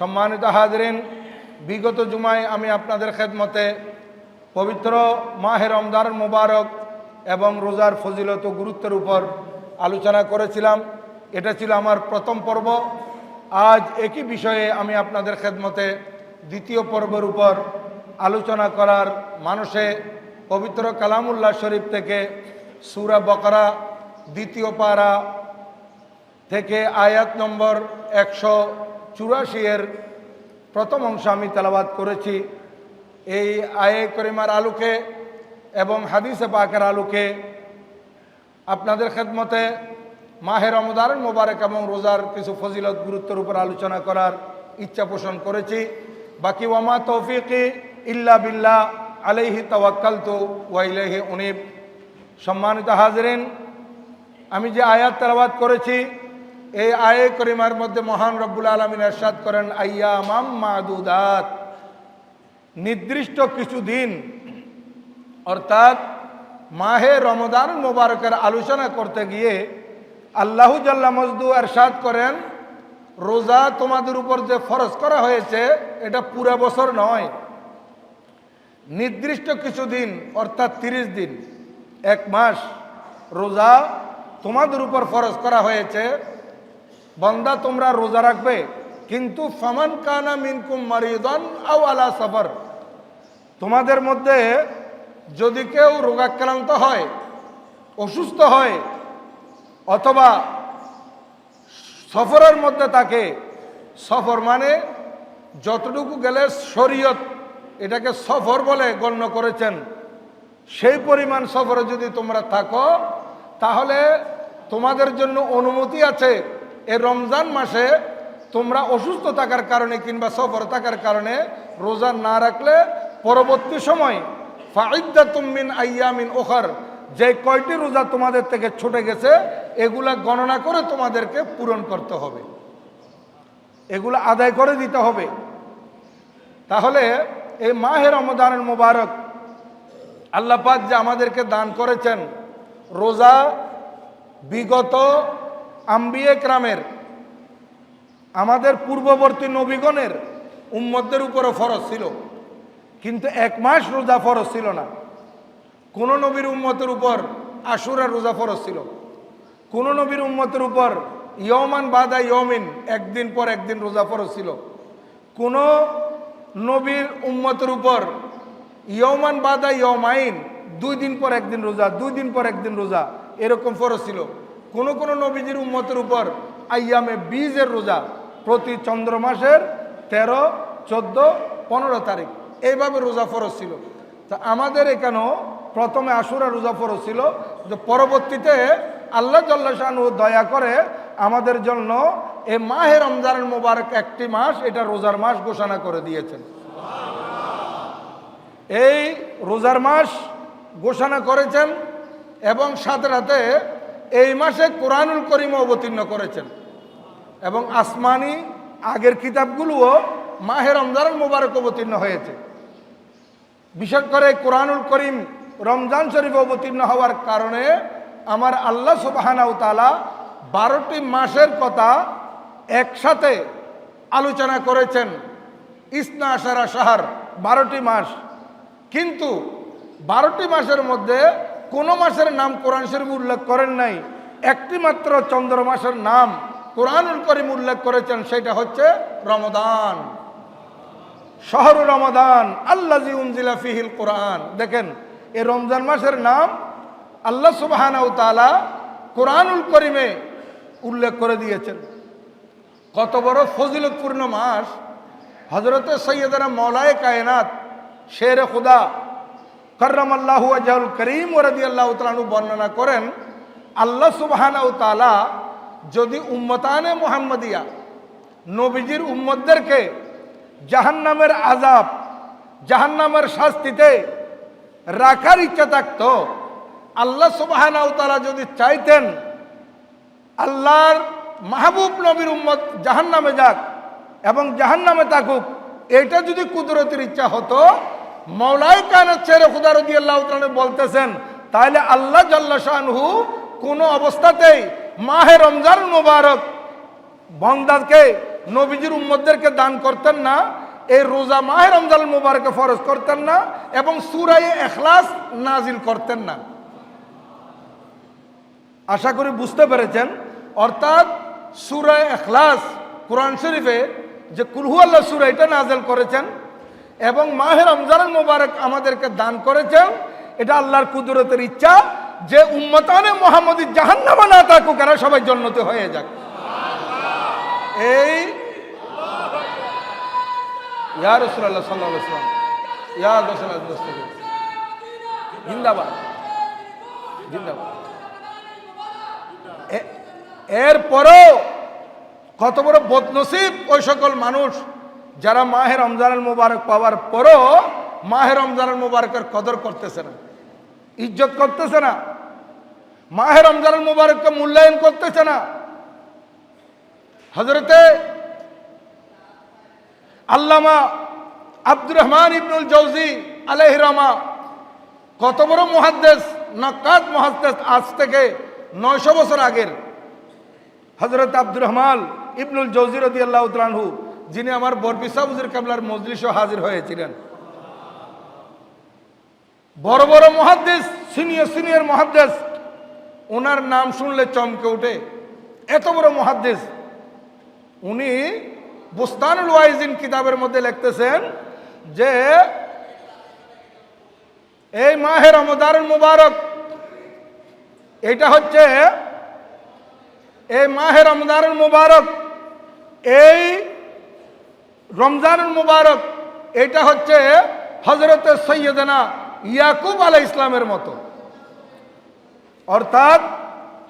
সম্মানিত হাজরিন, বিগত জুমায় আমি আপনাদের খেদমতে পবিত্র মাহে রমজান মোবারক এবং রোজার ফজিলত ও গুরুত্বের উপর আলোচনা করেছিলাম। এটা ছিল আমার প্রথম পর্ব। আজ একই বিষয়ে আমি আপনাদের খেদমতে দ্বিতীয় পর্বের উপর আলোচনা করার মানুষে পবিত্র কালামুল্লাহ শরীফ থেকে সূরা বাকারা দ্বিতীয় পারা থেকে আয়াত নম্বর 184 প্রথম অংশ আমি তেলাওয়াত করেছি। এই আয়ে করিমার আলোকে এবং হাদিসে পাকের আলোকে আপনাদের খেদমতে মাহে রমজান মোবারক এবং রোজার কিছু ফজিলত গুরুত্বের উপর আলোচনা করার ইচ্ছা পোষণ করেছি। বাকি ওয়ামা তৌফিকি ইল্লা বিল্লাহ আলাইহি তাওয়াক্কালতু ওয়া ইলাইহি উনীব। সম্মানিত হাজরিন, আমি যে আয়াত তেলাওয়াত করেছি এই আয়ে করিমার মধ্যে মহান রব্বুল আলামিন ইরশাদ করেন আইয়ামাম মাদুদাত, নির্দিষ্ট কিছু দিন, অর্থাৎ মাহে রমজান মোবারকের আলোচনা করতে গিয়ে আল্লাহু জাল্লা মজদু ইরশাদ করেন রোজা তোমাদের উপর যে ফরজ করা হয়েছে এটা পুরো বছর নয়, নির্দিষ্ট কিছু দিন অর্থাৎ 30 দিন, এক মাস রোজা তোমাদের উপর ফরজ করা হয়েছে। বান্দা তোমরা রোজা রাখবে, কিন্তু ফামান কানা মিনকুম মারিদান আও আলা সফর, তোমাদের মধ্যে যদি কেউ রোগাক্রান্ত হয়, অসুস্থ হয়, অথবা সফরের মধ্যে থাকে, সফর মানে যতটুকু গেলে শরীয়ত এটাকে সফর বলে গণ্য করেছেন, সেই পরিমাণ সফরে যদি তোমরা থাকো তাহলে তোমাদের জন্য অনুমতি আছে এই রমজান মাসে তোমরা অসুস্থ থাকার কারণে কিংবা সফর থাকার কারণে রোজা না রাখলে পরবর্তী সময় ফাইদ্দাতুম মিন আইয়ামিন উখর, যে কয়টি রোজা তোমাদের থেকে ছুটে গেছে এগুলা গণনা করে তোমাদেরকে পূরণ করতে হবে, এগুলো আদায় করে দিতে হবে। তাহলে এই মাহে রমজানের মোবারক আল্লাহ পাক যে আমাদেরকে দান করেছেন, রোজা বিগত আম্বিয়ে কেরামের আমাদের পূর্ববর্তী নবীগণের উম্মতদের উপরও ফরজ ছিল, কিন্তু এক মাস রোজা ফরজ ছিল না। কোন নবীর উম্মতের উপর আশুরার রোজা ফরজ ছিল, কোন নবীর উম্মতের উপর ইয়মান বাদা ইয়মিন, একদিন পর একদিন রোজা ফরজ ছিল, কোন নবীর উম্মতের উপর ইয়মান বাদা ইয়মাইন, 2 দিন পর একদিন রোজা, 2 দিন পর একদিন রোজা, এরকম ফরজ ছিল। কোন কোন নবীজির উম্মতের উপর আইয়ামে বীজের রোজা, প্রতি চন্দ্র মাসের 13, 14, 15 তারিখ এইভাবে রোজা ফরজ ছিল। তা আমাদের এখানেও প্রথমে আশুরা রোজা ফরজ ছিল, যে পরবর্তীতে আল্লাহ জাল্লা শানহু দয়া করে আমাদের জন্য এই মাহে রমজানের মোবারক একটি মাস, এটা রোজার মাস ঘোষণা করে দিয়েছেন। এই রোজার মাস ঘোষণা করেছেন এবং সাথে সাথে এই মাসে কোরআনুল করিম অবতীর্ণ করেছেন এবং আসমানি আগের কিতাবগুলোও মাহে রমজানের মোবারক অবতীর্ণ হয়েছে। বিশেষ করে কোরআনুল করিম রমজান শরীফ অবতীর্ণ হওয়ার কারণে আমার আল্লাহ সুবহানাহু তাআলা 12টি মাসের কথা একসাথে আলোচনা করেছেন। ইসনা আশারা শাহর, 12টি মাস, কিন্তু 12টি মাসের মধ্যে কোনো মাসের নাম কোরআন শরীফ উল্লেখ করেন নাই। একটি মাত্র চন্দ্র মাসের নাম কোরআনুল করিম উল্লেখ করেছেন, সেটা হচ্ছে রমাদান। শাহরু রমাদান আল্লাযী উনজিলা ফীহিল কোরআন। দেখেন, এই রমজান মাসের নাম আল্লাহ সুবহানাহু তাআলা কোরআনুল করিমে উল্লেখ করে দিয়েছেন। কত বড় ফজিলতপূর্ণ মাস! হযরতে সৈয়দনা মাওলায়ে কায়নাত শেরে খুদা কাররামাল্লাহু ওয়াজহুল করিম ওয়া রাদিয়াল্লাহু তাআলা আনহু বর্ণনা করেন, আল্লাহ সুবহানাহু তাআলা যদি উম্মতানে মুহাম্মাদিয়া নবীজির উম্মতদেরকে জাহান্নামের আযাব, জাহান্নামের শাস্তিতে রাখার ইচ্ছা থাকতো, আল্লাহ সুবহানাহু তাআলা যদি চাইতেন আল্লাহর মাহবুব নবীর উম্মত জাহান্নামে যাক এবং জাহান্নামে থাকুক, এটা যদি কুদরতের ইচ্ছা হতো, মাওলায়ে কায়নাত শেরে খুদা রাদিয়াল্লাহু তাআলা বলতেছেন, তাহলে আল্লাহ জাল্লা শানহু কোনো অবস্থাতেই মাহে রমজান মুবারক বান্দাকে নবীজির উম্মতদেরকে দান করতেন না, এই রোজা মাহে রমজান মুবারকে ফরজ করতেন না এবং সূরা ইখলাস নাজিল করতেন না। আশা করি বুঝতে পেরেছেন। অর্থাৎ সূরা ইখলাস কোরআন শরীফে যে কুল হুয়াল্লাহ সূরা এটা নাজিল করেছেন এবং মাহে রমজান মুবারক আমাদেরকে দান করেছেন, এটা আল্লাহর কুদরতের ইচ্ছা যে উম্মতানে মুহাম্মদী জাহান্নামে না থাকুক, এরা সবাই জান্নাতে হয়ে যাক। এই ইয়া রাসূলুল্লাহ সাল্লাল্লাহু আলাইহি ওয়াসাল্লাম, ইয়া রাসূলুল্লাহ জিন্দাবাদ জিন্দাবাদ। এরপরও কত বড় বদনসিব ওই সকল মানুষ যারা মাহে রমজানুল মুবারক পাওয়ার পরও মাহে রমজানুল মুবারকের কদর করতেছে না, ইজ্জত করতেছে না, মাহে রমজানুল মুবারককে মূল্যায়ন করতেছে না। হযরতে আল্লামা আব্দুর রহমান ইবনুল জৌজি আলাইহি রাহমা কত বড় মুহাদ্দিস, নাকাত মুহাদ্দিস, আজ থেকে 900 বছর আগের হযরত আব্দুর রহমান ইবনুল জৌজি রাদিয়াল্লাহু তাআলা আনহু, যিনি আমার বরপিসা হুজুর কিবলার মজলিসে হাজির হয়েছিলেন। বড় বড় মুহাদ্দিস, সিনিয়র মুহাদ্দিস, ওনার নাম শুনলে চমকে ওঠে, এত বড় মুহাদ্দিস। উনি বুস্তানুল ওয়াইজিন কিতাবের মধ্যে লিখতেছেন যে এই মাহে রমজানুল মুবারক, এটা হচ্ছে এই মাহে রমজানুল মুবারক, এই রমজানুল মুবারক এটা হচ্ছে হযরতে সৈয়দনা ইয়াকুব আলাইহিস ইসলামের মতো। অর্থাৎ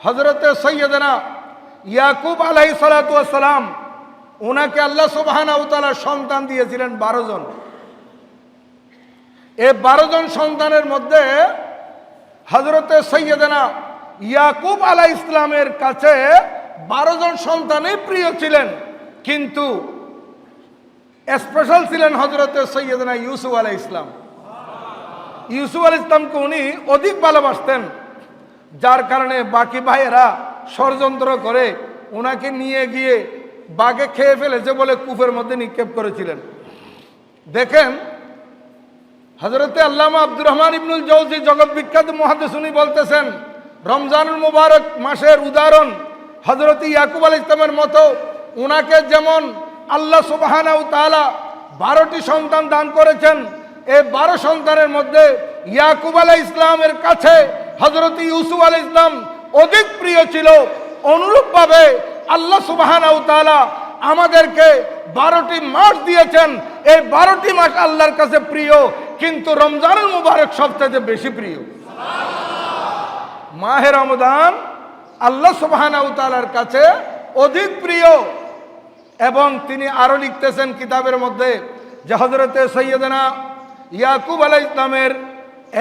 হযরতে সৈয়দনা ইয়াকুব আলাইহিস সালাতু ওয়াস সালাম, ওনাকে আল্লাহ সুবহানাহু ওয়া তাআলা সন্তান দিয়েছিলেন 12 জন। এই 12 জন সন্তানের মধ্যে হযরতে সৈয়দনা ইয়াকুব আলাইহিস ইসলামের কাছে 12 জন সন্তানই প্রিয় ছিলেন, কিন্তু স্পেশাল ছিলেন হযরতে সৈয়দনা ইউসুফ আলাইহিস ইসলাম। ইউসুফ আলাইহিস ইসলামকে উনি অধিক ভালোবাসতেন, যার কারণে বাকি ভাইয়েরা ষড়যন্ত্র করে ওনাকে নিয়ে গিয়ে বাঘে খেয়ে ফেলেছে বলে কূপের মধ্যে নিক্ষেপ করেছিলেন। দেখেন হযরতে আল্লামা আব্দুর রহমান ইবনুল জৌজি জগৎ বিখ্যাত মুহাদ্দিস, উনি বলতেছেন রমজানুল মুবারক মাসের উদাহরণ হযরত ইয়াকুব আলাইহিস ইসলামের মতো। ওনাকে যেমন আল্লাহ সুবহানাহু ওয়া তাআলা 12টি সন্তান দান করেছেন, এই 12 সন্তানের মধ্যে ইয়াকুব আলাইহিস ইসলামের কাছে হযরত ইউসুফ আলাইহিস ইসলাম অধিক প্রিয় ছিল। অনুরূপভাবে আল্লাহ সুবহানাহু ওয়া তাআলা আমাদেরকে 12টি মাস দিয়েছেন, এই 12টি মাস আল্লাহর কাছে প্রিয়, কিন্তু রমজানুল মুবারক সবচেয়ে বেশি প্রিয়। মাহে রমজান আল্লাহ সুবহানাহু ওয়া তাআলার কাছে অধিক প্রিয়। এবং তিনি আরো লিখতেছেন কিতাবের মধ্যে যে হযরতে সৈয়দনা ইয়াকুব আলাইহিস ইসলামের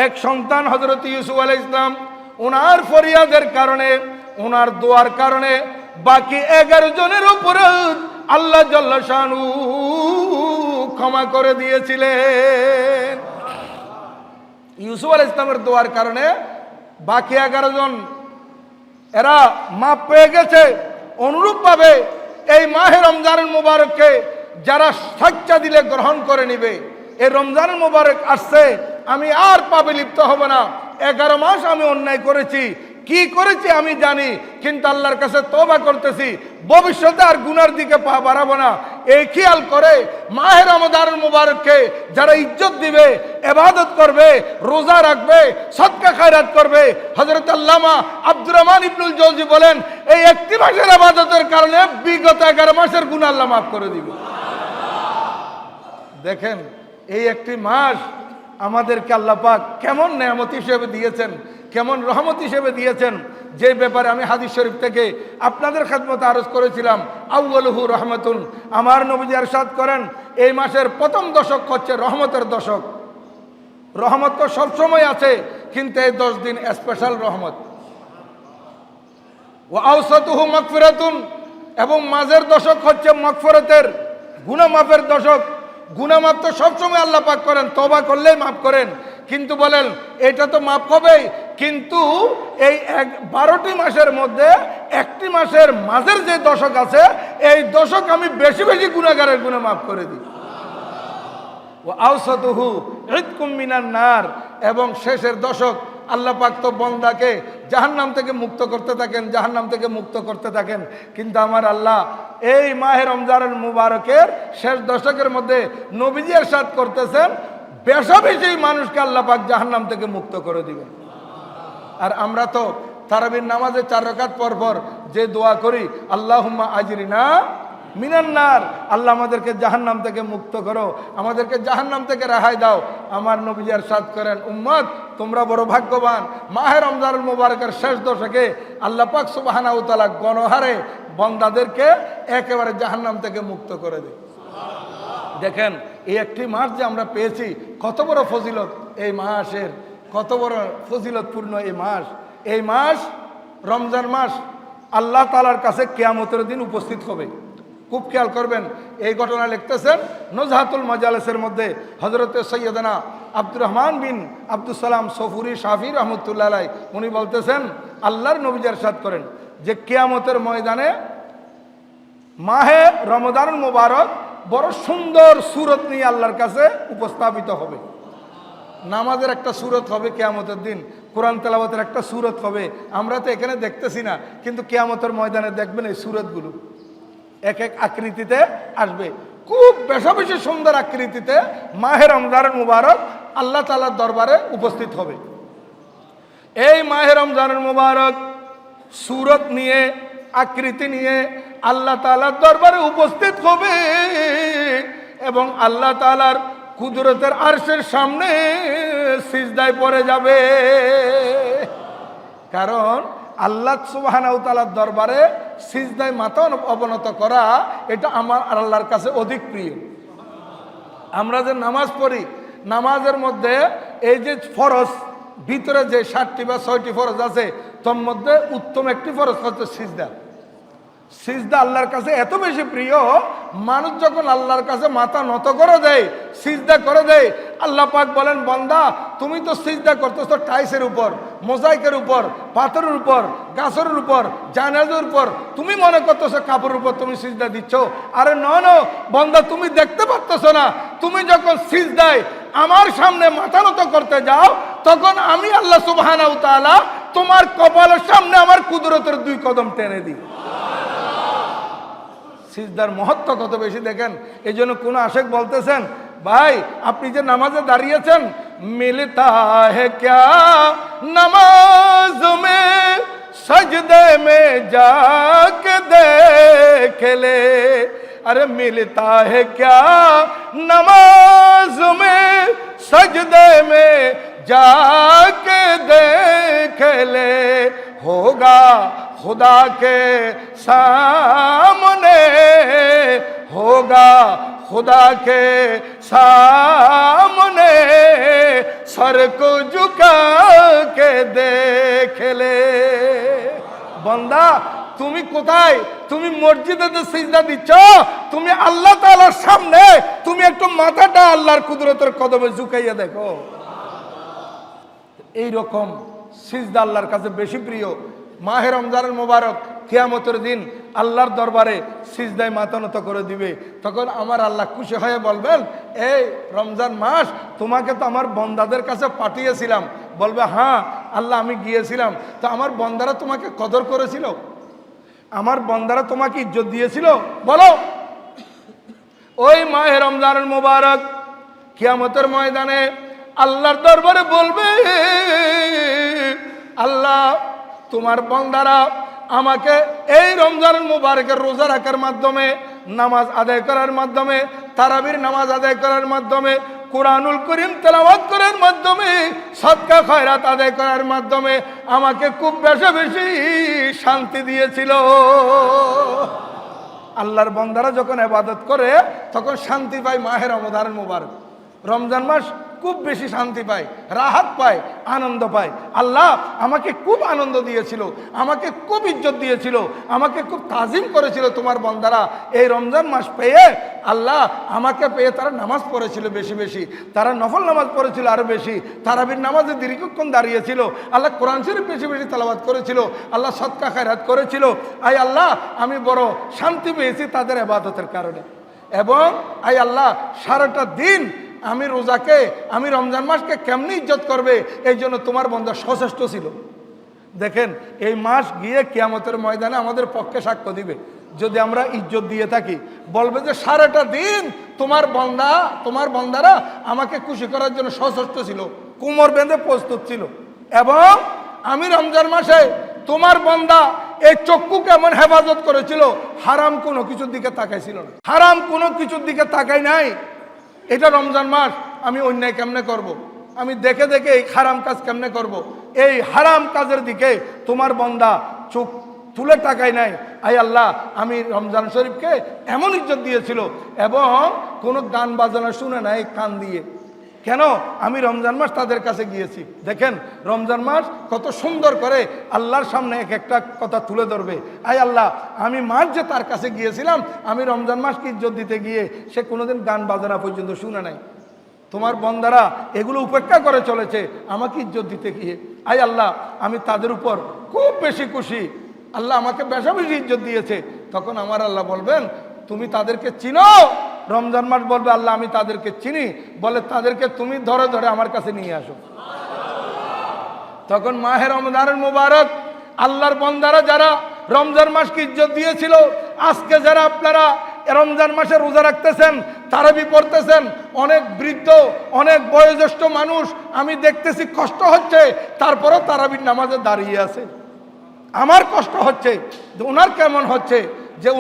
এক সন্তান হযরত ইউসুফ আলাইহিস ইসলাম, ওনার ফরিয়াদের কারণে, ওনার দোয়ার কারণে বাকি 11 জনের উপরে আল্লাহ জাল্লা শানু ক্ষমা করে দিয়েছিলেন। ইউসুফ আলাইহিস ইসলামের দোয়ার কারণে বাকি 11 জন এরা মাপ পেয়ে গেছে। অনুরূপভাবে এই মাহে রমজানুল মুবারককে যারা সাচ্চা দিলে গ্রহণ করে নিবে, এই রমজানুল মুবারক আসছে, আমি আর পাপে লিপ্ত হব না। 11 মাস আমি অন্যায় করেছি, কি করেছি আমি জানি, কিন্তু আল্লাহর কাছে তওবা করতেছি, ভবিষ্যতে আর গুনার দিকে পা বাড়াবো না। এই খেয়াল করে মাহে রমজানুল মুবারককে যারা ইজ্জত দিবে, ইবাদত করবে, রোজা রাখবে, সদকা খায়রাত করবে, হযরত আল্লামা আব্দুর রহমান ইবনুল জৌজি বলেন এই একটি মাসের ইবাদতের কারণে বিগত 11 মাসের গুনাহ আল্লাহ মাফ করে দিবে। দেখেন এই একটি মাস আমাদেরকে আল্লাহ পাক কেমন নেয়ামত হিসেবে দিয়েছেন, কেমন রহমত হিসেবে দিয়েছেন, যে ব্যাপারে আমি হাদিস শরীফ থেকে আপনাদের খেদমতে আরজ করেছিলাম। আউয়ালুহু রহমাতুন, আমার নবীজি ইরশাদ করেন এই মাসের প্রথম দশক হচ্ছে রহমতের দশক। রহমত তো সবসময় আছে, কিন্তু এই 10 দিন স্পেশাল রহমত। ওয়া আওসাতুহু মাগফিরাতুন, এবং মাঝের দশক হচ্ছে মাগফিরাতের, গুনাহ মাফের দশক। গুনাহ মাফ তো সবসময় আল্লাহ পাক করেন, তওবা করলেই মাফ করেন, কিন্তু বলেন এটা তো মাফ হবে, কিন্তু এই 12টি মাসের মধ্যে একটি মাসের মাঝের যে দশক আছে, এই দশক আমি বেশি বেশি গুনাহগারের গুনাহ মাফ করে দিই। ও আওসাতুহু ইতকুম মিনান নার, এবং শেষের দশক আল্লাহ পাক তো বান্দাকে জাহান্নাম থেকে মুক্ত করতে থাকেন, জাহান্নাম থেকে মুক্ত করতে থাকেন। কিন্তু আমার আল্লাহ এই মাহে রমজানুল মুবারকের শেষ দশকের মধ্যে নবীজি ইরশাদ করতেছেন, বেশি বেশি মানুষকে আল্লাহ পাক জাহান্নাম থেকে মুক্ত করে দিবেন। আর আমরা তো তারাবির নামাজে 4 রাকাত পর পর যে দোয়া করি, আল্লাহুম্মা আজরিনা মিনান নার, আল্লাহ আমাদেরকে জাহান্নাম থেকে মুক্ত করো, আমাদেরকে জাহান্নাম থেকে রেহাই দাও। আমার নবীজি ইরশাদ করেন, উম্মত তোমরা বড় ভাগ্যবান, মাহে রমজানুল মুবারকের শেষ দশকে আল্লাহ পাক সুবহানাহু ওয়া তাআলা গণহারে বান্দাদেরকে একেবারে জাহান্নাম থেকে মুক্ত করে দেয়। দেখেন এই একটি মাস যে আমরা পেয়েছি, কত বড় ফজিলত এই মাসের, কত বড় ফজিলতপূর্ণ এই মাস। এই মাস রমজান মাস আল্লাহ তাআলার কাছে কিয়ামতের দিন উপস্থিত হবে। খুব খেয়াল করবেন, এই ঘটনা লিখতেছেন নজহাতুল মাজালিসের মধ্যে হযরতে সৈয়দনা আব্দুর রহমান বিন আব্দুস সালাম সফুরি শাফি রহমতুল্লাহ আলাইহি, উনি বলতেছেন আল্লাহর নবী ইরশাদ করেন যে কিয়ামতের ময়দানে মাহে রমজানুল মুবারক বড় সুন্দর সূরত নিয়ে আল্লাহর কাছে উপস্থাপিত হবে। নামাজের একটা সূরত হবে কিয়ামতের দিন, কোরআন তেলাওয়াতের একটা সূরত হবে। আমরা তো এখানে দেখতেছি না, কিন্তু কিয়ামতের ময়দানে দেখবেন এই সূরতগুলো এক এক আকৃতিতে আসবে, খুব বেশি বেশি সুন্দর আকৃতিতে মাহে রমজানুল মুবারক আল্লাহ তাআলার দরবারে উপস্থিত হবে। এই মাহে রমজানুল মুবারক সূরত নিয়ে, আকৃতি নিয়ে আল্লাহ তাআলার দরবারে উপস্থিত হবে এবং আল্লাহ তাআলার কুদরতের আরশের সামনে সিজদায় পড়ে যাবে। কারণ আল্লাহ সুবহানাহু ওয়া তাআলার দরবারে সিজদায় মাথা অবনত করা, এটা আমার আল্লাহর কাছে অধিক প্রিয়। আমরা যে নামাজ পড়ি, নামাজের মধ্যে এই যে ফরজ, ভিতরে যে 7টি বা 6টি ফরজ আছে, তোর মধ্যে উত্তম একটি ফরজ হচ্ছে সিজদা। সিজদা আল্লাহর কাছে এত বেশি প্রিয়, মানুষ যখন আল্লাহর কাছে মাথা নত করে দেয়, সিজদা করে দেয়, আল্লাহ পাক বলেন, বান্দা তুমি তো সিজদা করতেছো টাইসের উপর, মোজাইকের উপর, পাথরের উপর, গাছের উপর, জানাজের উপর, তুমি মনে করতেছো কাপড়ের উপর তুমি সিজদা দিচ্ছ। আরে ন বান্দা, তুমি দেখতে পারতেছো না? তুমি যখন সিজদায় আমার সামনে মাথা নত করতে যাও, তখন আমি আল্লাহ সুবহানাহু ওয়া তাআলা তোমার কপালের সামনে আমার কুদরতের 2 কদম টেনে দিই। সিজদার মহত্ব কত বেশি দেখেন। এই জন্য কোন আশেক বলতেছেন, ভাই আপনি যে নামাজে দাঁড়িয়েছেন, মিলতা হে ক্যা নামাজ মে সজদে মে যাকে দেখলে, अरे मिलता है क्या नमाज में सजदे में जाके देख ले, होगा खुदा के सामने, होगा खुदा के सामने, सर को झुका के देख ले। बंदा তুমি কোথায়? তুমি মসজিদে সিজদা দিচ্ছ, তুমি আল্লাহ তাআলার সামনে, তুমি একটু মাথাটা আল্লাহর কুদরতের কদমে ঝুঁকাইয়া দেখো। এই রকম সিজদা আল্লাহর কাছে বেশি প্রিয়। মাহে রমজানুল মুবারক কিয়ামতের দিন আল্লাহর দরবারে সিজদায় মাথা নত করে দিবে, তখন আমার আল্লাহ খুশি হয়ে বলবেন, এই রমজান মাস তোমাকে তো আমার বান্দাদের কাছে পাঠিয়েছিলাম। বলবে, হ্যাঁ আল্লাহ আমি গিয়েছিলাম, তো আমার বান্দারা তোমাকে কদর করেছিল, আমার বান্দারা তোমাকে ইজ্জত দিয়েছিল? বলো। ওই মাহে রমজানুল মুবারক কিয়ামতের ময়দানে আল্লাহর দরবারে বলবে, আল্লাহ তোমার বান্দারা আমাকে এই রমজানুল মুবারকের রোজা রাখার মাধ্যমে, নামাজ আদায় করার মাধ্যমে, তারাবির নামাজ আদায় করার মাধ্যমে, কুরআনুল কারীম তেলাওয়াত করার মাধ্যমে, সাদকা খয়রাত আদায় করার মাধ্যমে আমাকে খুব বেশি বেশি শান্তি দিয়েছিল। আল্লাহর বান্দারা যখন ইবাদত করে তখন শান্তি পায় মাহে রমজানুল মুবারক। রমজান মাস খুব বেশি শান্তি পায়, রাহাত পায়, আনন্দ পায়। আল্লাহ আমাকে খুব আনন্দ দিয়েছিল, আমাকে খুব ইজ্জত দিয়েছিল, আমাকে খুব তাজিম করেছিল তোমার বান্দারা। এই রমজান মাস পেয়ে আল্লাহ আমাকে পেয়ে তারা নামাজ পড়েছিল বেশি বেশি, তারা নফল নামাজ পড়েছিল আরো বেশি, তারাবির নামাজে দীর্ঘক্ষণ দাঁড়িয়েছিল, আল্লাহ কোরআন শরীফ বেশি বেশি তেলাওয়াত করেছিল, আল্লাহ সদকা খায়রাত করেছিল। আই আল্লাহ আমি বড় শান্তি পেয়েছি তাদের ইবাদতের কারণে। এবং আই আল্লাহ সারাটা দিন আমি রোজাকে, আমি রমজান মাসকে কেমনি ইজ্জত করবে এই জন্য তোমার বান্দা সচেষ্ট ছিল। দেখেন এই মাস গিয়ে কিয়ামতের ময়দানে আমাদের পক্ষে সাক্ষ্য দিবে। যদি আমরা ইজ্জত দিয়ে থাকি বলবে যে সারাটা দিন তোমার বান্দারা আমাকে খুশি করার জন্য সচেষ্ট ছিল, কোমর বেঁধে প্রস্তুত ছিল। এবং আমি রমজান মাসে তোমার বান্দা এই চক্ষু কেমন হেফাজত করেছিল, হারাম কোনো কিছুর দিকে তাকাইছিল না, হারাম কোনো কিছুর দিকে তাকাই নাই। এটা রমজান মাস, আমি অন্যায় কেমনে করব, আমি দেখে দেখে এই হারাম কাজ কেমনে করব, এই হারাম কাজের দিকে তোমার বান্দা চোখ তুলে তাকাই নাই। আই আল্লাহ আমি রমজান শরীফকে এমন ইজ্জত দিয়েছিল এবং কোনো গান বাজনা শুনে নাই কান দিয়ে। কেন? আমি রমজান মাস তাদের কাছে গিয়েছি। দেখেন রমজান মাস কত সুন্দর করে আল্লাহর সামনে এক একটা কথা তুলে ধরবে। আই আল্লাহ আমি মাস যে তার কাছে গিয়েছিলাম, আমি রমজান মাসকে ইজ্জত দিতে গিয়ে সে কোনোদিন গান বাজনা পর্যন্ত শুনে নাই। তোমার বন্দারা এগুলো উপেক্ষা করে চলেছে আমাকে ইজ্জত দিতে গিয়ে। আই আল্লাহ আমি তাদের উপর খুব বেশি খুশি, আল্লাহ আমাকে বেশি বেশি ইজ্জত দিয়েছে। তখন আমার আল্লাহ বলবেন তুমি তাদেরকে চিনো? রমজান মাস বলবে আল্লাহ আমি তাদেরকে চিনি। বলে তাদেরকে তুমি ধরে ধরে আমার কাছে নিয়ে আসো। তখন মাহে রমজানের মুবারক আল্লাহর বান্দারা যারা রমজান মাসকে ইজ্জত দিয়েছিল, আজকে যারা আপনারা রমজান মাসে রোজা রাখতেছেন, তারাবি পড়তেছেন, অনেক বৃদ্ধ অনেক বয়োজ্যেষ্ঠ মানুষ আমি দেখতেছি কষ্ট হচ্ছে, তারপরেও তারাবির নামাজে দাঁড়িয়ে আছে। আমার কষ্ট হচ্ছে যে ওনার কেমন হচ্ছে যে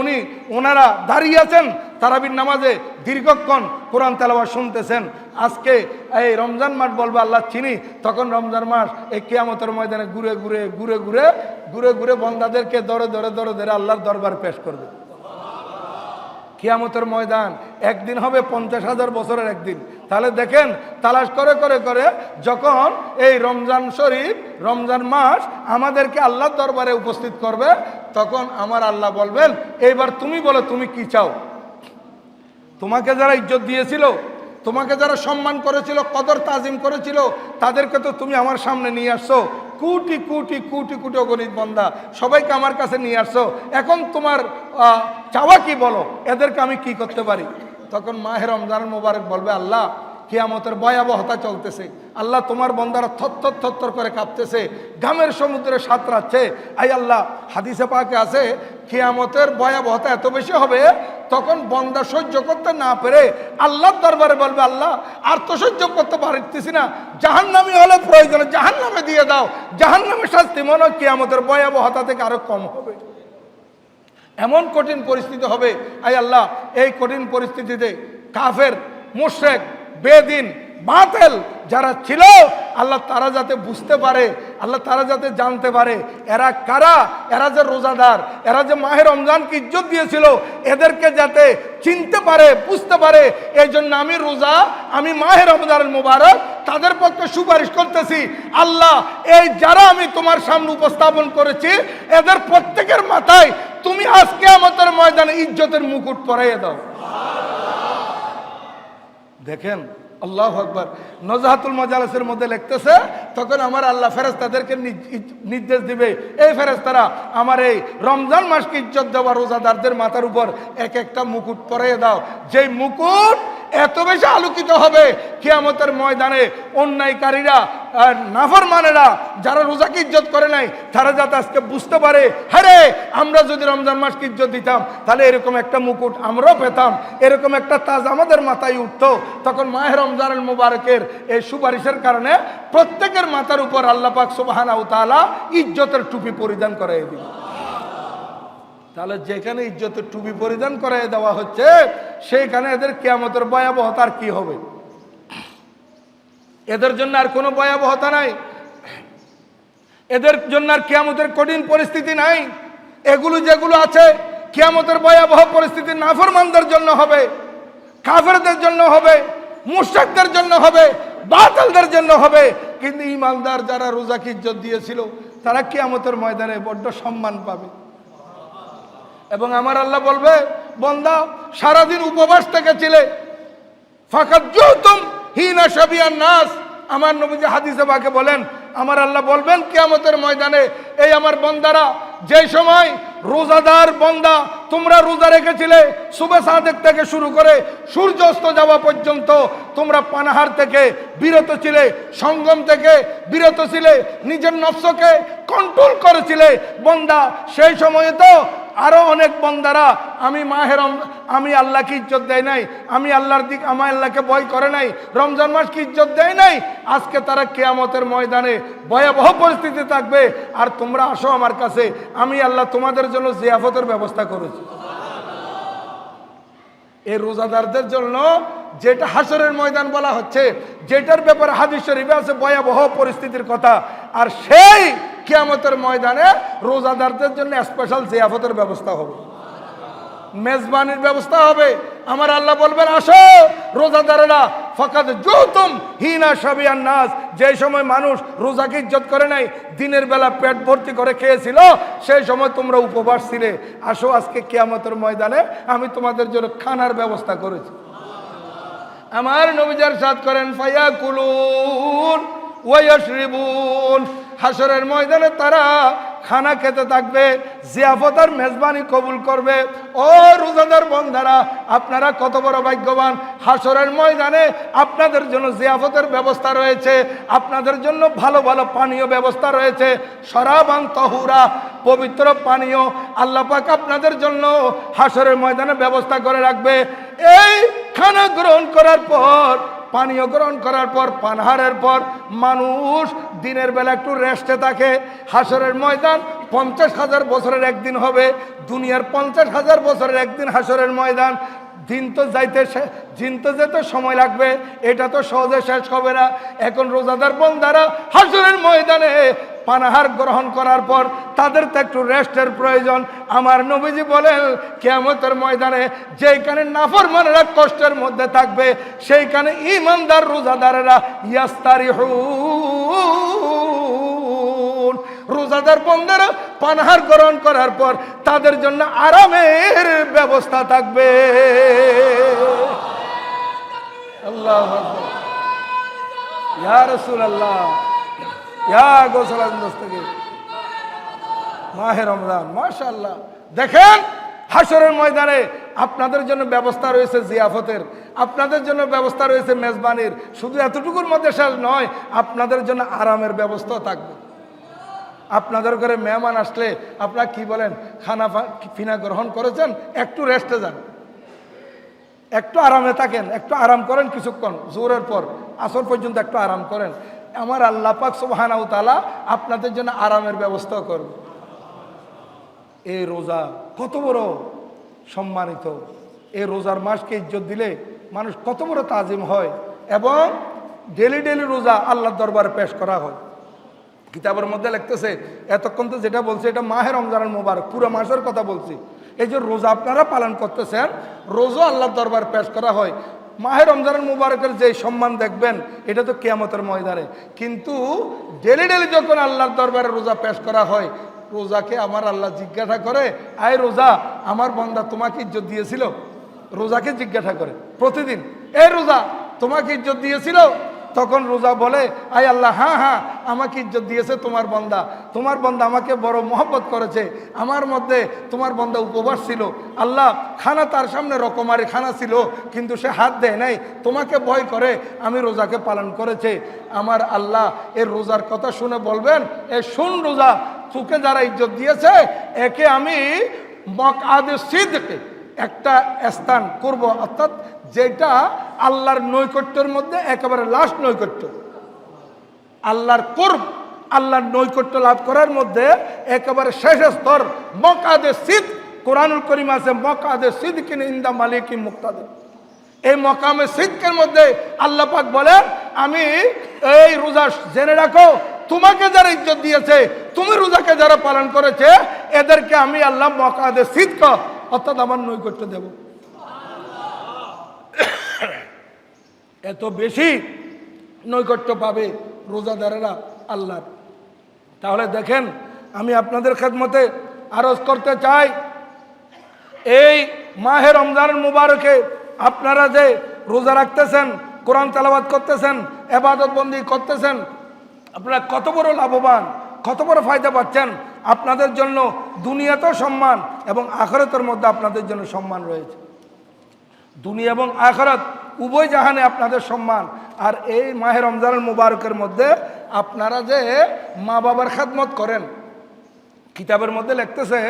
ওনারা দাঁড়িয়ে আছেন তারাবির নামাজে দীর্ঘক্ষণ কোরআন তেলাওয়াত শুনতেছেন। আজকে এই রমজান মাস বলবে আল্লাহ চিনি, তখন রমজান মাস এই কিয়ামতের ময়দানে ঘুরে ঘুরে ঘুরে ঘুরে ঘুরে ঘুরে বন্দাদেরকে ধরে ধরে ধরে ধরে আল্লাহর দরবার পেশ করবে। কিয়ামতের ময়দান একদিন হবে 50,000 বছরের একদিন। তাহলে দেখেন তালাশ করে করে করে যখন এই রমজান শরীফ রমজান মাস আমাদেরকে আল্লাহর দরবারে উপস্থিত করবে, তখন আমার আল্লাহ বলবেন এইবার তুমি বলো তুমি কি চাও। তোমাকে যারা ইজ্জত দিয়েছিল, তোমাকে যারা সম্মান করেছিল, কদর তাজিম করেছিল, তাদেরকে তো তুমি আমার সামনে নিয়ে আসছো। কোটি কোটি কোটি কোটি অগণিত বান্দা সবাইকে আমার কাছে নিয়ে আসছো। এখন তোমার চাওয়া কি বলো, এদেরকে আমি কি করতে পারি? তখন মাহে রমজান মুবারক বলবে আল্লাহ কিয়ামতের ভয়াবহতা চলতেছে, আল্লাহ তোমার বান্দারা থরথর থরথর করে কাঁপতেছে, ঘামের সমুদ্রে সাঁতরাচ্ছে। আই আল্লাহ হাদিসে পাকে আছে কিয়ামতের ভয়াবহতা এত বেশি হবে তখন বান্দা সহ্য করতে না পেরে আল্লাহর দরবারে বলবে আল্লাহ আর তো সহ্য করতে পারতেছি না, জাহান্নামী হলে প্রয়োজনে জাহান্নামে দিয়ে দাও, জাহান্নামের শাস্তি মনে হয় কিয়ামতের ভয়াবহতা থেকে আরো কম হবে। এমন কঠিন পরিস্থিতি হবে। আই আল্লাহ এই কঠিন পরিস্থিতিতে কাফের মুশরিক বেদিন বাতিল যারা ছিল আল্লাহ তারা যাতে বুঝতে পারে, আল্লাহ তারা যাতে জানতে পারে এরা কারা, এরা যে রোজাদার, এরা যে মাহে রমজানকে ইজ্জত দিয়েছিল, এদেরকে যাতে চিনতে পারে বুঝতে পারে। এই জন্য আমি রোজা, আমি মাহে রমজানের মুবারক তাদের পক্ষে সুপারিশ করতেছি। আল্লাহ এই যারা আমি তোমার সামনে উপস্থাপন করেছি এদের প্রত্যেকের মাথায় তুমি আজকে আমাদের ময়দানে ইজ্জতের মুকুট পরাইয়ে দাও। দেখেন আল্লাহু আকবার। নজহাতুল মাজালিসের মধ্যে লিখতেছে তখন আমার আল্লাহ ফেরেশতাদেরকে নির্দেশ দিবে, এই ফেরেশতারা আমার এই রমজান মাসকে ইজ্জত দেওয়া রোজাদারদের মাথার উপর এক একটা মুকুট পরিয়ে দাও, যেই মুকুট এত বেশি আলোকিত হবে কিয়ামতের ময়দানে অন্যায়কারীরা নাফরমানেরা যারা রোজাকে ইজ্জত করে নাই তারা যাতে আজকে বুঝতে পারে হ্যাঁ আমরা যদি রমজান মাসকে ইজ্জত দিতাম তাহলে এরকম একটা মুকুট আমরাও পেতাম, এরকম একটা তাজ আমাদের মাথায় উঠতো। তখন মাহে রমজানুল মুবারকের এই সুপারিশের কারণে প্রত্যেকের মাথার উপর আল্লাহ পাক সুবহানাহু ওয়া তাআলা ইজ্জতের টুপি পরিধান করাই দিবেন। তাহলে যেখানে ইজ্জতের টুপি পরিধান করাই দেওয়া হচ্ছে সেইখানে এদের কিয়ামতের ভয়াবহতা আর কি হবে? এদের জন্য আর কোনো ভয়াবহতা নাই, এদের জন্য আর কিয়ামতের কঠিন পরিস্থিতি নাই। এগুলো যেগুলো আছে কিয়ামতের ভয়াবহ পরিস্থিতি নাফরমানদের জন্য হবে, কাফেরদের জন্য হবে, মুশরিকদের জন্য হবে, বাতিলদের জন্য হবে। কিন্তু ইমানদার যারা রোজাকে ইজ্জত দিয়েছিল তারা কিয়ামতের ময়দানে বড্ড সম্মান পাবে। এবং আমার আল্লাহ বলবে, বান্দা সারাদিন উপবাস থেকেছিলে, ফাকাত জুতুম হিনা শাবিয়ান নাস। আমার নবীজি হাদিসে পাকে বলেন, আমার আল্লাহ বলবেন কিয়ামতের ময়দানে, এই আমার বান্দারা যে সময় রোজাদার বান্দা তোমরা রোজা রেখেছিলে, সুবহ সাদেক থেকে শুরু করে সূর্য অস্ত যাওয়া পর্যন্ত তোমরা পানাহার থেকে বিরত ছিলে, সঙ্গম থেকে বিরত ছিলে, নিজের নফসকে কন্ট্রোল করেছিলে বান্দা। সেই সময়ে তো আরো অনেক বান্দারা আমি আল্লাহকে ইজ্জত দেয় নাই, আমি আল্লাহকে ভয় করে নাই, রমজান মাসকে ইজ্জত দেয় নাই। আজকে তারা কিয়ামতের ময়দানে ভয়াবহ পরিস্থিতি থাকবে। আর তোমরা আসো আমার কাছে, আমি আল্লাহ তোমাদের জন্য জিয়াফতের ব্যবস্থা করেছি। এই রোজাদারদের জন্য যেটা হাসরের ময়দান বলা হচ্ছে, যেটার ব্যাপারে হাদিস শরীফে আছে ভয়াবহ পরিস্থিতির কথা, আর সেই কিয়ামতের ময়দানে রোজাদারদের জন্য স্পেশাল জিয়াফতের ব্যবস্থা হবে, মেজবানির ব্যবস্থা হবে। আমার আল্লাহ বলবেন, আসো রোজাদারেরা, ফাকাত জুতুম হিনা শাবিয়ান নাস। যে সময় মানুষ রোজাকে ইজ্জত করে নাই, দিনের বেলা পেট ভর্তি করে খেয়েছিল, সেই সময় তোমরা উপবাস ছিলে। আসো আজকে কিয়ামতের ময়দানে আমি তোমাদের জন্য খানার ব্যবস্থা করেছি। আমার নবী ইরশাদ করেন, ফায়াকুলুন ওয়া ইয়াশরিবুন। হাসরের ময়দানে তারা খানা খেতে থাকবে, জিয়াফত আর মেজবানি কবুল করবে। ও রোজাদার বান্দারা, আপনারা কত বড় ভাগ্যবান। হাসরের ময়দানে আপনাদের জন্য জিয়াফতের ব্যবস্থা রয়েছে, আপনাদের জন্য ভালো ভালো পানীয় ব্যবস্থা রয়েছে, শরাবান তাহুরা, পবিত্র পানীয় আল্লাহ পাক আপনাদের জন্য হাসরের ময়দানে ব্যবস্থা করে রাখবে। এই খানা গ্রহণ করার পর, পানীয় গ্রহণ করার পর, পানাহারের পর মানুষ দিনের বেলা একটু রেস্টে থাকে। হাসরের ময়দান 50,000 বছরের একদিন হবে, দুনিয়ার 50,000 বছরের একদিন হাসরের ময়দান। দিন তো যেতে সময় লাগবে, এটা তো সহজে শেষ হবে না। এখন রোজাদার বান্দারা হাসরের ময়দানে পানাহার গ্রহণ করার পর তাদের তো একটু রেস্টের প্রয়োজন। আমার নবীজি বলেন, কিয়ামতের ময়দানে যেখানে নাফরমানেরা কষ্টের মধ্যে থাকবে, সেইখানে ঈমানদার রোজাদারেরা ইয়াস্তারিহুন। রোজাদার বান্দারা পানাহার গ্রহণ করার পর তাদের জন্য আরামের ব্যবস্থা থাকবে। আল্লাহু আকবার, ইয়া রাসূলুল্লাহ, ইয়া গোসল দস্তগীর মাহে রমজান। মাশাআল্লাহ, দেখেন হাসরের ময়দানে আপনাদের জন্য ব্যবস্থা রয়েছে জিয়াফতের, আপনাদের জন্য ব্যবস্থা রয়েছে মেজবানির। শুধু এতটুকুর মধ্যে শেষ নয়, আপনাদের জন্য আরামের ব্যবস্থাও থাকবে। আপনাদের ঘরে মেহমান আসলে আপনারা কি বলেন, খানা ফিনা গ্রহণ করেছেন, একটু রেস্টে যান, একটু আরামে থাকেন, একটু আরাম করেন কিছুক্ষণ, জোহরের পর আসর পর্যন্ত একটু আরাম করেন। আমার আল্লাহ পাক সুবহানাহু ওয়া তাআলা আপনাদের জন্য আরামের ব্যবস্থা করবে। এই রোজা কত বড় সম্মানিত, এই রোজার মাসকে ইজ্জত দিলে মানুষ কত বড় তাজিম হয়। এবং ডেলি ডেলি রোজা আল্লাহর দরবারে পেশ করা হয়। কিতাবের মধ্যে লিখতেছে, এতক্ষণ তো যেটা বলছে এটা মাহে রমজানের মোবারক, পুরো মাসের কথা বলছি। এই যে রোজা আপনারা পালন করতেছেন, রোজা আল্লাহর দরবারে পেশ করা হয়। মাহে রমজানের মুবারকের যে সম্মান দেখবেন, এটা তো কিয়ামতের ময়দানে। কিন্তু ডেলি ডেলি যখন আল্লাহর দরবারে রোজা পেশ করা হয়, রোজাকে আমার আল্লাহ জিজ্ঞাসা করে, আয় রোজা, আমার বান্দা তোমাকে ইজ্জত দিয়েছিল? রোজাকে জিজ্ঞাসা করে প্রতিদিন, এ রোজা তোমাকে ইজ্জত দিয়েছিল? তখন রোজা বলে, আয় আল্লাহ, হ্যাঁ হ্যাঁ, আমাকে ইজ্জত দিয়েছে তোমার বান্দা, তোমার বান্দা আমাকে বড় মহব্বত করেছে, আমার মধ্যে তোমার বান্দা উপবাস ছিল, আল্লাহ খানা তার সামনে রকমারি খানা ছিল, কিন্তু সে হাত দেয় নাই, তোমাকে ভয় করে আমি রোজাকে পালন করেছে। আমার আল্লাহ এর রোজার কথা শুনে বলবেন, এ শুন রোজা, তোকে যারা ইজ্জত দিয়েছে, একে আমি মকআদে সিদকে একটা স্থান করব, অর্থাৎ যেটা আল্লাহর নৈকট্যের মধ্যে একেবারে লাস্ট নৈকট্য, আল্লাহর কুরব, আল্লাহর নৈকট্য লাভ করার মধ্যে একেবারে শেষ স্তর মকআদে সিদ। কোরআনুল কারীম আছে মকআদে সিদকিন ইনদা মালিকিন মুক্তাদির। এই মকামে সিদকের মধ্যে আল্লাহ পাক বলেন, আমি এই রোজা জেনে রাখো, তোমাকে যারা ইজ্জত দিয়েছে, তুমি রোজাকে যারা পালন করেছে, এদেরকে আমি আল্লাহ মকআদে সিদক অর্থাৎ আমার নৈকট্য দেব। এত বেশি নৈকট্য পাবে রোজাদারেরা আল্লাহর। তাহলে দেখেন, আমি আপনাদের খেদমতে আরজ করতে চাই, এই মাহে রমজান মুবারকে আপনারা যে রোজা রাখতেছেন, কোরআন তেলাওয়াত করতেছেন, ইবাদত বন্দি করতেছেন, আপনারা কত বড় লাভবান, কত বড় ফায়দা পাচ্ছেন। আপনাদের জন্য দুনিয়াতেও সম্মান এবং আখিরাতের মধ্যে আপনাদের জন্য সম্মান রয়েছে। দুনিয়া এবং আখিরাত উভয় জাহানে আপনাদের সম্মান। আর এই মাহে রমজানুল মুবারকের মধ্যে আপনারা যে মা বাবার খেদমত করেন, কিতাবের মধ্যে লিখতেছে,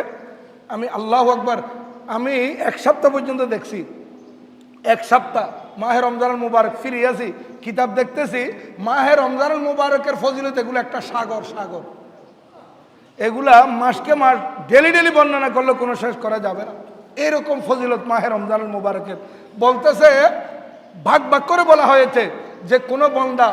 আমি আল্লাহু আকবার, আমি এক সপ্তাহ পর্যন্ত দেখছি, এক সপ্তাহ মাহে রমজানুল মুবারক ফিরে আসি, কিতাব দেখতেছি মাহে রমজানুল মুবারকের ফজিলত এগুলো একটা সাগর, সাগর। এগুলা মাসকে মাস ডেলি ডেলি বর্ণনা করলে কোনো শেষ করা যাবে না। এরকম ফজিলত মাহে রমজানুল মুবারকের। বলতেছে, ভাগ ভাগ করে বলা হয়েছে যে কোনো বান্দা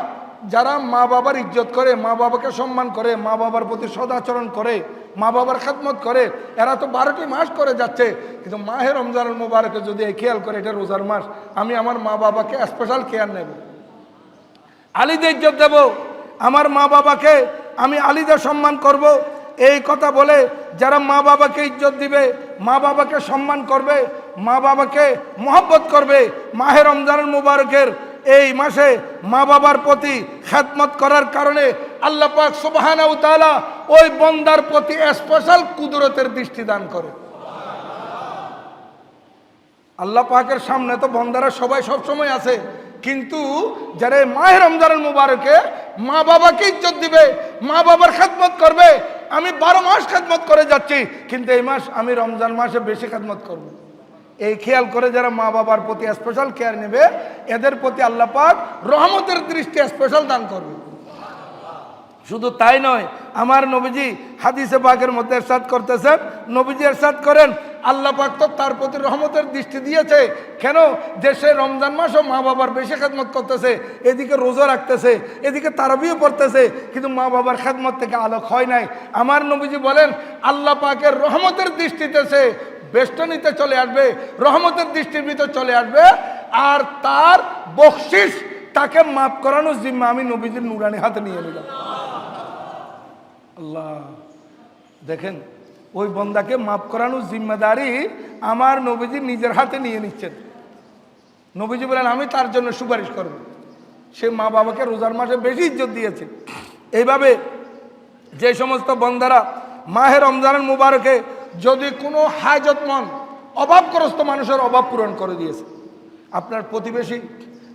যারা মা বাবার ইজ্জত করে, মা বাবাকে সম্মান করে, মা বাবার প্রতি সদাচরণ করে, মা বাবার খেদমত করে, এরা তো 12টি মাস করে যাচ্ছে, কিন্তু মাহে রমজানুল মুবারকে যদি এই খেয়াল করে এটা রোজার মাস, আমি আমার মা বাবাকে স্পেশাল কেয়ার নেব, আলীদের ইজ্জত দেব, আমার মা বাবাকে আমি আলীদের সম্মান করব, এই কথা বলে যারা মা বাবাকে ইজ্জত দিবে, মা বাবাকে সম্মান করবে, মা বাবাকে মহব্বত করবে, মাহে রমজানুল মুবারকের এই মাসে মা বাবার প্রতি খেদমত করার কারণে আল্লাহ পাক সুবহানাহু ওয়া তাআলা ওই বান্দার প্রতি স্পেশাল কুদরতের দৃষ্টি দান করে। আল্লাহ পাকের সামনে তো বান্দারা সবাই সব সময় আছে, কিন্তু যারা মাহে রমজানুল মুবারকে মা বাবাকে ইজ্জত দিবে, মা বাবার খেদমত করবে, আমি 12 মাস খেদমত করে যাচ্ছি, কিন্তু এই মাস আমি রমজান মাসে বেশি খেদমত করব, এই খেয়াল করে যারা মা বাবার প্রতি স্পেশাল কেয়ার নেবে, এদের প্রতি আল্লাহ পাক রহমতের দৃষ্টি স্পেশাল দান করবে। শুধু তাই নয়, আমার নবীজি হাদিসে পাকের মধ্যে ইরশাদ করতেছেন, নবীজি ইরশাদ করেন, আল্লাহ পাক তো তার প্রতি রহমতের দৃষ্টি দিয়েছে। কেন? দেশে রমজান মাসও মা বাবার বেশি খেদমত করতেছে, এদিকে রোজা রাখতেছে, এদিকে তারাবিও পড়তেছে, কিন্তু মা বাবার খেদমত থেকে আলোক হয় নাই। আমার নবীজি বলেন, আল্লাহ পাকের রহমতের দৃষ্টিতে সে বেষ্টনীতে চলে আসবে, রহমতের দৃষ্টির ভিতর চলে আসবে, আর তার বকশিস, তাকে মাফ করানোর জিম্মা আমি নবীজির নুরানি হাতে নিয়ে নিলাম। আল্লাহ, দেখেন, ওই বন্দাকে মাফ করানোর জিম্মাদারি আমার নবীজি নিজের হাতে নিয়ে নিচ্ছেন। নবীজি বলেন, আমি তার জন্য সুপারিশ করব। সে মা বাবাকে রোজার মাসে বেশি ইজ্জত দিয়েছে। এইভাবে যে সমস্ত বন্দারা মাহে রমজানুল মুবারকে যদি কোনো হাজতমন্দ অভাবগ্রস্ত মানুষের অভাব পূরণ করে দিয়েছে, আপনার প্রতিবেশী,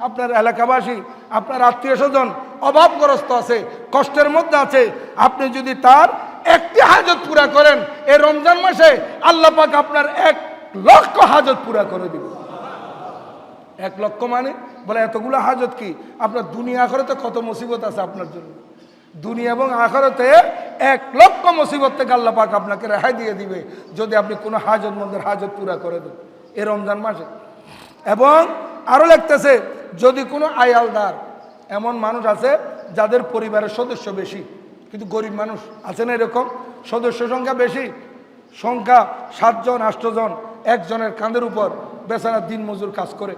আপনার এলাকাবাসী, আপনার আত্মীয় স্বজন অভাবগ্রস্ত আছে, কষ্টের মধ্যে আছে, আপনি যদি তার একটি হাজত পুরা করেন, এই রমজান মাসে আল্লাহ পাক আপনার 1 লক্ষ হাজত পুরা করে দিবে। 1 লক্ষ মানে বলে এতগুলো হাজত কি? আপনার দুনিয়া আখিরাতে কত মুসিবত আছে আপনার জন্য, দুনিয়া এবং আখিরাতে 1 লক্ষ মুসিবত থেকে আল্লাহ পাক আপনাকে রেহাই দিয়ে দিবে যদি আপনি কোনো হাজতমন্দের হাজত পুরা করে দেন এই রমজান মাসে। এবং আরও লিখতেছে, যদি কোনো আয়ালদার, এমন মানুষ আছে যাদের পরিবারের সদস্য বেশি কিন্তু গরিব মানুষ আছে না, এরকম সদস্য সংখ্যা বেশি, সংখ্যা 7 জন 8 জন, একজনের কাঁধের উপর বেচারা দিন মজুর কাজ করে,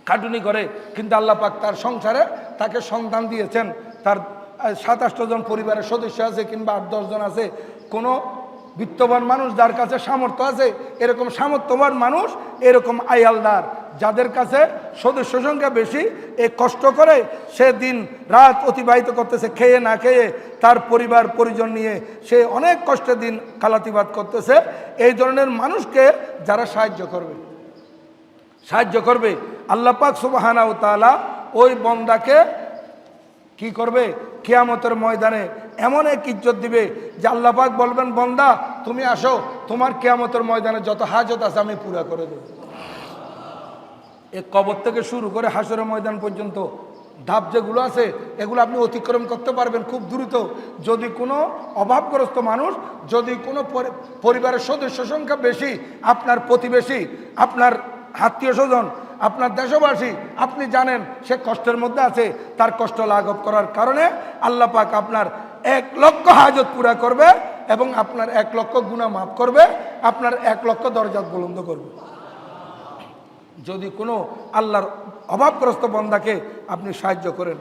খাটুনি করে, কিন্তু আল্লাহ পাক তার সংসারে তাকে সন্তান দিয়েছেন, তার 7-8 জন পরিবারের সদস্য আছে কিংবা 8-10 জন আছে। কোনো বিত্তবান মানুষ যার কাছে সামর্থ্য আছে, এরকম সামর্থ্যবান মানুষ, এরকম আয়ালদার যাদের কাছে সদস্য সংখ্যা বেশি, এই কষ্ট করে সে দিন রাত অতিবাহিত করতেছে, খেয়ে না খেয়ে, তার পরিবার পরিজন নিয়ে সে অনেক কষ্টে দিন কালাতিবাদ করতেছে। এই ধরনের মানুষকে যারা সাহায্য করবে আল্লাহ পাক সুবহানাহু ওয়া তাআলা ওই বান্দাকে কি করবে? কিয়ামতের ময়দানে এমন এক ইজ্জত দিবে যে আল্লাহ পাক বলবেন, বান্দা তুমি আসো, তোমার কিয়ামতের ময়দানে যত হাজত আছে আমি পুরা করে দেব। এই কবর থেকে শুরু করে হাসরের ময়দান পর্যন্ত ধাপ যেগুলো আছে, এগুলো আপনি অতিক্রম করতে পারবেন খুব দ্রুত যদি কোনো অভাবগ্রস্ত মানুষ, যদি কোনো পরিবারের সদস্য সংখ্যা বেশি, আপনার প্রতিবেশী, আপনার আত্মীয় স্বজন, আপনার দেশবাসী, আপনি জানেন সে কষ্টের মধ্যে আছে, তার কষ্ট লাঘব করার কারণে আল্লাহ পাক আপনার 1 লক্ষ হাজত পুরা করবে এবং আপনার 1 লক্ষ গুনাহ মাফ করবে, আপনার 1 লক্ষ দরজাত বুলন্দ করবে। যদি কোনো আল্লাহর অভাবগ্রস্ত বান্দাকে আপনি সাহায্য করেন।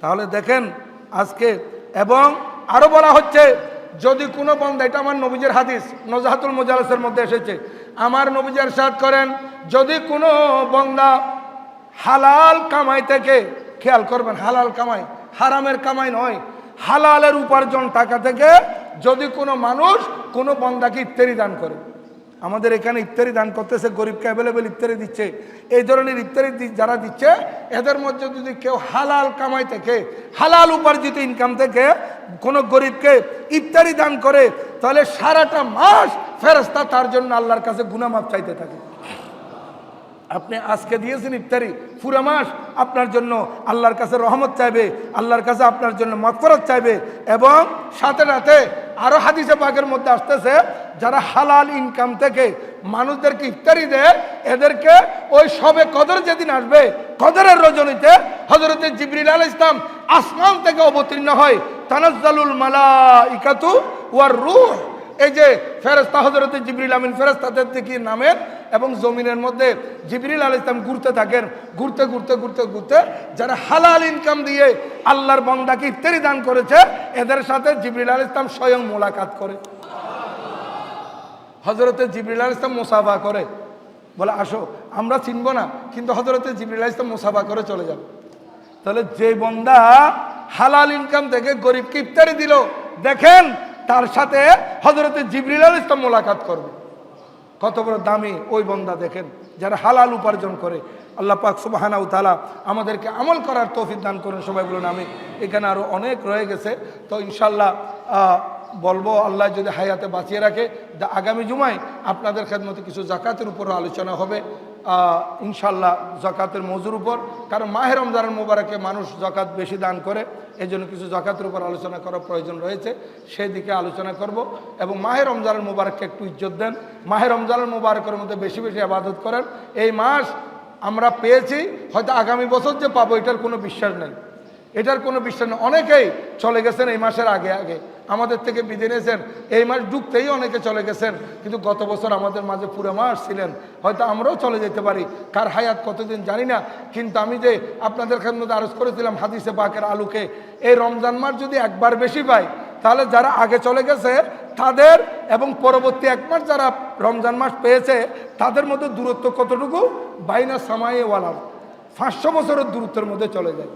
তাহলে দেখেন আজকে, এবং আরো বলা হচ্ছে যদি কোনো বন্দা, এটা আমার নবীজের হাদিস নজাহাতুল মুজালাসের মধ্যে এসেছে, আমার নবীজি ইরশাদ করেন যদি কোনো বন্দা হালাল কামাই থেকে, খেয়াল করবেন হালাল কামাই, হারামের কামাই নয়, হালালের উপার্জন টাকা থেকে যদি কোনো মানুষ কোনো বন্দাকে ইফতারি দান করে, আমাদের এখানে ইফতারি দান করতেছে, গরিবকে অ্যাভেলেবেল ইফতারি দিচ্ছে, এই ধরনের ইফতারি যারা দিচ্ছে এদের মধ্যে যদি কেউ হালাল কামাই থেকে, হালাল উপার্জিত ইনকাম থেকে কোনো গরিবকে ইফতারি দান করে, তাহলে সারাটা মাস ফেরেশতা তার জন্য আল্লাহর কাছে গুনাহ মাফ চাইতে থাকে। আপনি আজকে দিয়েছেন ইফতারি, পুরো মাস আপনার জন্য আল্লাহর কাছে রহমত চাইবে, আল্লাহর কাছে আপনার জন্য মাগফিরাত চাইবে। এবং সাথে সাথে আরো হাদিসে পাকের মধ্যে আসতেছে যারা হালাল ইনকাম থেকে মানুষদেরকে ইফতারি দেয় এদেরকে ওই সবে কদর যেদিন আসবে, কদরের রজনীতে হযরতে জিবরিল আলাইহিস সালাম আসমান থেকে অবতীর্ণ হয়, তানাজ্জালুল মালাইকাতু ওয়ার রূহ, এই যে ফেরেশতা হযরতে জিবরিল আমিন ফেরেশতাদের থেকে নামেন এবং জমিনের মধ্যে জিবরিল আলাইহিস সালাম ঘুরতে থাকেন, ঘুরতে ঘুরতে ঘুরতে ঘুরতে যারা হালাল ইনকাম দিয়ে আল্লাহর বান্দাকে ইফতারি দান করেছে এদের সাথে জিবরিল আলাইহিস সালাম স্বয়ং মোলাকাত করে। হযরতে জিবরিল আলাইহিস সালাম মুসাফা করে, বলে আসো, আমরা চিনব না কিন্তু হযরতে জিবরিল আলাইহিস সালাম মুসাফা করে চলে যাবে। তাহলে যে বান্দা হালাল ইনকাম থেকে গরিবকে ইফতারি দিল, দেখেন তার সাথে হযরতে জিবরিল আলাইহিস সালাম মোলাকাত করবে। কত বড় দামি ওই বান্দা, দেখেন যারা হালাল উপার্জন করে। আল্লাহ পাক সুবহানাহু ওয়া তাআলা আমাদেরকে আমল করার তৌফিক দান করুন। সবাই বলুন আমিন। এখানে আরো অনেক রয়ে গেছে, তো ইনশাআল্লাহ বলবো আল্লাহ যদি হায়াতে বাঁচিয়ে রাখে আগামী জুমায় আপনাদের খেদমতে কিছু যাকাতের উপর আলোচনা হবে ইনশাআল্লাহ, যাকাতের মওজুর উপর। কারণ মাহে রমজানের মোবারকে মানুষ যাকাত বেশি দান করে, এই জন্য কিছু যাকাতের উপর আলোচনা করার প্রয়োজন রয়েছে, সেই দিকে আলোচনা করব। এবং মাহে রমজানের মোবারককে একটু ইজ্জত দেন, মাহে রমজানের মোবারকের মধ্যে বেশি বেশি ইবাদত করেন। এই মাস আমরা পেয়েছি, হয়তো আগামী বছর যে পাবো এটার কোনো বিশ্বাস নেই, এটার কোনো বিশ্বাস নেই। অনেকেই চলে গেছেন এই মাসের আগে আগে, আমাদের থেকে বিদায় নিয়েছেন, এই মাস ডুবতেই অনেকে চলে গেছেন, কিন্তু গত বছর আমাদের মাঝে পুরো মাস ছিলেন, হয়তো আমরাও চলে যেতে পারি, কার হায়াত কতদিন জানি না। কিন্তু আমি যে আপনাদের মধ্যে আরজ করেছিলাম হাদিসে পাকের আলোকে, এই রমজান মাস যদি একবার বেশি পাই তাহলে যারা আগে চলে গেছে তাদের এবং পরবর্তী এক মাস যারা রমজান মাস পেয়েছে তাদের মধ্যে দূরত্ব কতটুকু, বাইনা সামায়ে ওয়ালার 500 বছরের দূরত্বের মধ্যে চলে যায়।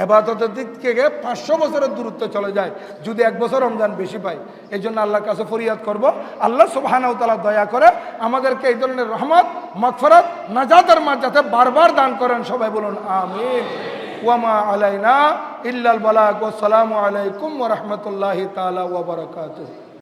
এবাদতের দিক থেকে 500 বছরের দূরত্ব চলে যায় যদি এক বছর রমজান বেশি পাই। এই জন্য আল্লাহর কাছে ফরিয়াদ করব, আল্লাহ সুবহানাহু ওয়া তাআলা দয়া করে আমাদেরকে এই ধরনের রহমত, মাগফিরাত, নাজাতের মাস যাতে বারবার দান করেন। সবাই বলুন আমিন। ওয়া মা আলাইনা ইল্লাল বালাগ। ওয়া আসসালামু আলাইকুম ওয়া রাহমাতুল্লাহি তাআলা ওয়া বারাকাতুহু।